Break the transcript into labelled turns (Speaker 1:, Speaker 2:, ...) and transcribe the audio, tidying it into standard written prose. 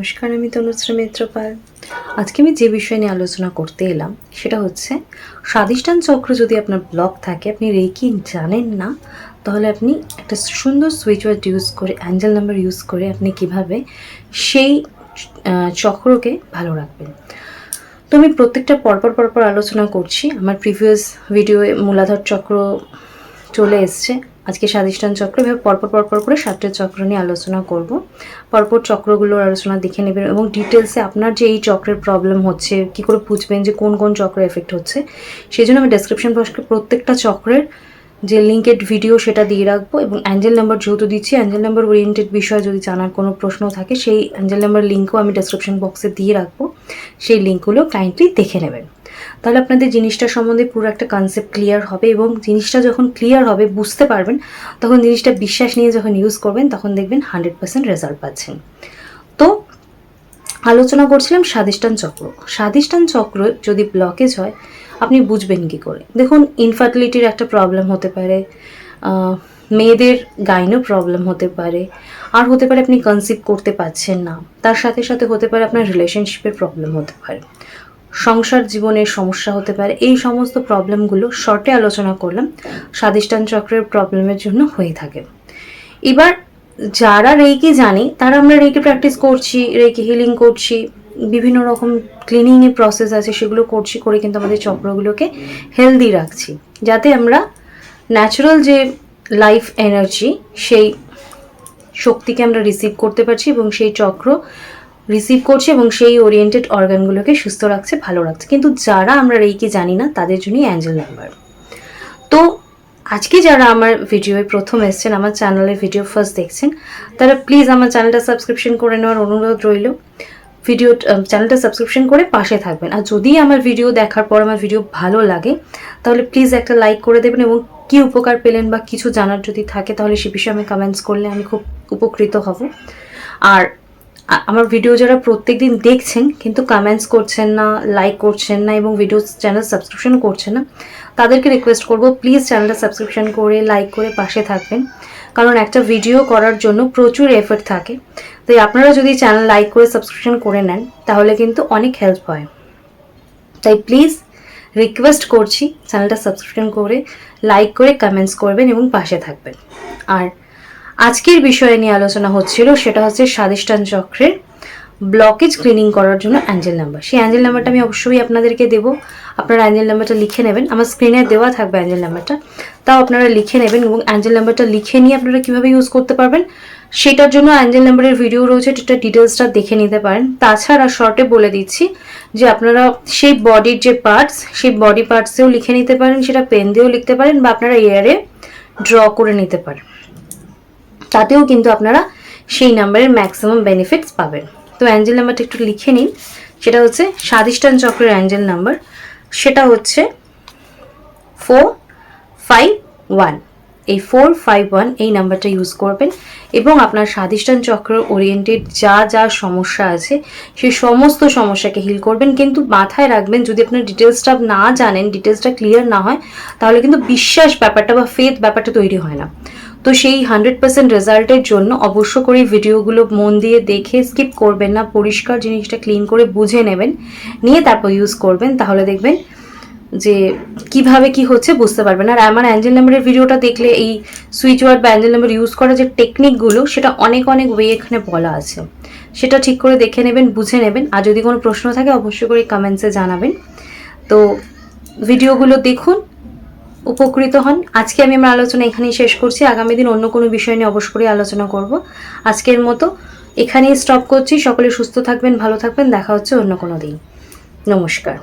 Speaker 1: নমস্কার, আমি তনুশ্রী মিত্রপাল। আজকে আমি যে বিষয় নিয়ে আলোচনা করতে এলাম সেটা হচ্ছে স্বাধিষ্ঠান চক্র যদি আপনার ব্লক থাকে, আপনি রেকি জানেন না, তাহলে আপনি একটা সুন্দর সুইচ ওয়ার্ড ইউজ করে, অ্যাঞ্জেল নাম্বার ইউজ করে আপনি কিভাবে সেই চক্রকে ভালো রাখবেন। তো আমি প্রত্যেকটা পরপর আলোচনা করছি। আমার প্রিভিয়াস ভিডিওয়ে মূলাধার চক্র চলে এসছে, আজকে স্বাধিষ্ঠান চক্র, এভাবে পরপর করে 7টে চক্র নিয়ে আলোচনা করব। পরপর চক্রগুলোর আলোচনা দেখে নেবেন এবং ডিটেলসে আপনার যে এই চক্রের প্রবলেম হচ্ছে কী করে বুঝবেন যে কোন কোন চক্র এফেক্ট হচ্ছে, সেই জন্য আমি ডেসক্রিপশন বক্সে প্রত্যেকটা চক্রের যে লিঙ্কেড ভিডিও সেটা দিয়ে রাখবো। এবং অ্যাঞ্জেল নাম্বার যেহেতু দিচ্ছি, অ্যাঞ্জেল নাম্বার ওরিয়েন্টেড বিষয়ে যদি জানার কোনো প্রশ্ন থাকে সেই অ্যাঞ্জেল নাম্বার লিঙ্কও আমি ডেসক্রিপশন বক্সে দিয়ে রাখবো, সেই লিঙ্কগুলো কাইন্ডলি দেখে নেবেন। তাহলে আপনাদের জিনিসটা সম্বন্ধে পুরো একটা কনসেপ্ট ক্লিয়ার হবে এবং জিনিসটা যখন ক্লিয়ার হবে, বুঝতে পারবেন, তখন জিনিসটা বিশ্বাস নিয়ে যখন ইউজ করবেন তখন দেখবেন 100% রেজাল্ট পাচ্ছেন। তো আলোচনা করছিলাম স্বাধিষ্ঠান চক্র। স্বাধিষ্ঠান চক্র যদি ব্লকেজ হয় আপনি বুঝবেন কী করে? দেখুন, ইনফার্টিলিটির একটা প্রবলেম হতে পারে, মেয়েদের গাইনো প্রবলেম হতে পারে, আর হতে পারে আপনি কনসিভ করতে পারছেন না, তার সাথে সাথে হতে পারে আপনার রিলেশনশিপের প্রবলেম হতে পারে, সংসার জীবনের সমস্যা হতে পারে। এই সমস্ত প্রবলেমগুলো শর্টে আলোচনা করলাম স্বাধিষ্ঠান চক্রের প্রবলেমের জন্য হয়ে থাকে। এবার যারা রেকি জানি তারা আমরা রেকি প্র্যাকটিস করছি, রেকি হিলিং করছি, বিভিন্ন রকম ক্লিনিংয়ের প্রসেস আছে সেগুলো করছি, করে কিন্তু আমাদের চক্রগুলোকে হেলদি রাখছি, যাতে আমরা ন্যাচারাল যে লাইফ এনার্জি সেই শক্তিকে আমরা রিসিভ করতে পারছি এবং সেই চক্র রিসিভ করছে এবং সেই ওরিয়েন্টেড অর্গানগুলোকে সুস্থ রাখছে, ভালো রাখছে। কিন্তু যারা আমরা রেকি জানি না তাদের জন্যই অ্যাঞ্জেল নাম্বার। তো আজকে যারা আমার ভিডিওয়ে প্রথম এসছেন, আমার চ্যানেলের ভিডিও ফার্স্ট দেখছেন, তারা প্লিজ আমার চ্যানেলটা সাবস্ক্রিপশন করে নেওয়ার অনুরোধ রইল। চ্যানেলটা সাবস্ক্রিপশন করে পাশে থাকবেন। আর যদি আমার ভিডিও দেখার পর আমার ভিডিও ভালো লাগে তাহলে প্লিজ একটা লাইক করে দেবেন এবং কী উপকার পেলেন বা কিছু জানার যদি থাকে তাহলে সে বিষয়ে আমি কমেন্টস করলে আমি খুব উপকৃত হব। আর আমার ভিডিও যারা প্রত্যেক দিন দেখছেন কিন্তু কমেন্টস করছেন না, লাইক করছেন না এবং চ্যানেল সাবস্ক্রিপশন করছেন না, তাদেরকে রিকোয়েস্ট করব প্লিজ চ্যানেলটা সাবস্ক্রিপশন করে লাইক করে পাশে থাকবেন, কারণ একটা ভিডিও করার জন্য প্রচুর এফর্ট থাকে। তাই আপনারা যদি চ্যানেল লাইক করে সাবস্ক্রিপশন করে নেন তাহলে কিন্তু অনেক হেল্প হয়। তাই প্লিজ রিকোয়েস্ট করছি চ্যানেলটা সাবস্ক্রিপশন করে লাইক করে কমেন্টস করবেন এবং পাশে থাকবেন। আর আজকের বিষয় নিয়ে আলোচনা হচ্ছিল সেটা হচ্ছে স্বাধিষ্ঠান চক্রের ব্লকেজ ক্লিনিং করার জন্য অ্যাঞ্জেল নাম্বার। সেই অ্যাঞ্জেল নাম্বারটা আমি অবশ্যই আপনাদেরকে দেবো, আপনারা অ্যাঞ্জেল নাম্বারটা লিখে নেবেন। আমার স্ক্রিনে দেওয়া থাকবে অ্যাঞ্জেল নাম্বারটা, তাও আপনারা লিখে নেবেন এবং অ্যাঞ্জেল নাম্বারটা লিখে নিয়ে আপনারা কীভাবে ইউজ করতে পারবেন সেটার জন্য অ্যাঞ্জেল নাম্বারের ভিডিও রয়েছে, সেটা ডিটেলসটা দেখে নিতে পারেন। তাছাড়া শর্টে বলে দিচ্ছি যে আপনারা সেই বডির যে পার্টস, সেই বডি পার্টসেও লিখে নিতে পারেন, সেটা পেন দিয়েও লিখতে পারেন বা আপনারা এয়ারে ড্র করে নিতে পারেন, তাতেও কিন্তু আপনারা সেই নাম্বারের ম্যাক্সিমাম বেনিফিটস পাবেন। তো অ্যাঞ্জেল নাম্বারটা একটু লিখে নিন, সেটা হচ্ছে স্বাধিষ্ঠান চক্রের অ্যাঞ্জেল নাম্বার, সেটা হচ্ছে 451। এই 451 এই নাম্বারটা ইউজ করবেন এবং আপনার স্বাধিষ্ঠান চক্র ওরিয়েন্টেড যা যা সমস্যা আছে সেই সমস্ত সমস্যাকে হিল করবেন। কিন্তু মাথায় রাখবেন, যদি আপনার ডিটেলসটা না জানেন, ডিটেলসটা ক্লিয়ার না হয়, তাহলে কিন্তু বিশ্বাস ব্যাপারটা বা ফেথ ব্যাপারটা তৈরি হয় না। তো সেই 100% রেজাল্টের জন্য অবশ্য করে ভিডিওগুলো মন দিয়ে দেখে স্কিপ করবেন না, পরিষ্কার জিনিসটা ক্লিন করে বুঝে নেবেন, নিয়ে তারপর ইউজ করবেন, তাহলে দেখবেন যে কিভাবে কি হচ্ছে বুঝতে পারবেন। আর আমার অ্যাঞ্জেল নাম্বারের ভিডিওটা দেখলে এই সুইচ ওয়ার্ড বা অ্যাঞ্জেল নাম্বার ইউজ করার যে টেকনিকগুলো সেটা অনেক ওয়ে এখানে বলা আছে, সেটা ঠিক করে দেখে নেবেন, বুঝে নেবেন। আর যদি কোনো প্রশ্ন থাকে অবশ্যই করে কমেন্টসে জানাবেন। তো ভিডিওগুলো দেখুন, উপকৃত হন। আজকে আমি আমার আলোচনা এখানেই শেষ করছি, আগামী দিন অন্য কোনো বিষয় নিয়ে অবশ্যই করে আলোচনা করব। আজকের মতো এখানেই স্টপ করছি। সকলে সুস্থ থাকবেন, ভালো থাকবেন, দেখা হচ্ছে অন্য কোনো দিন। নমস্কার।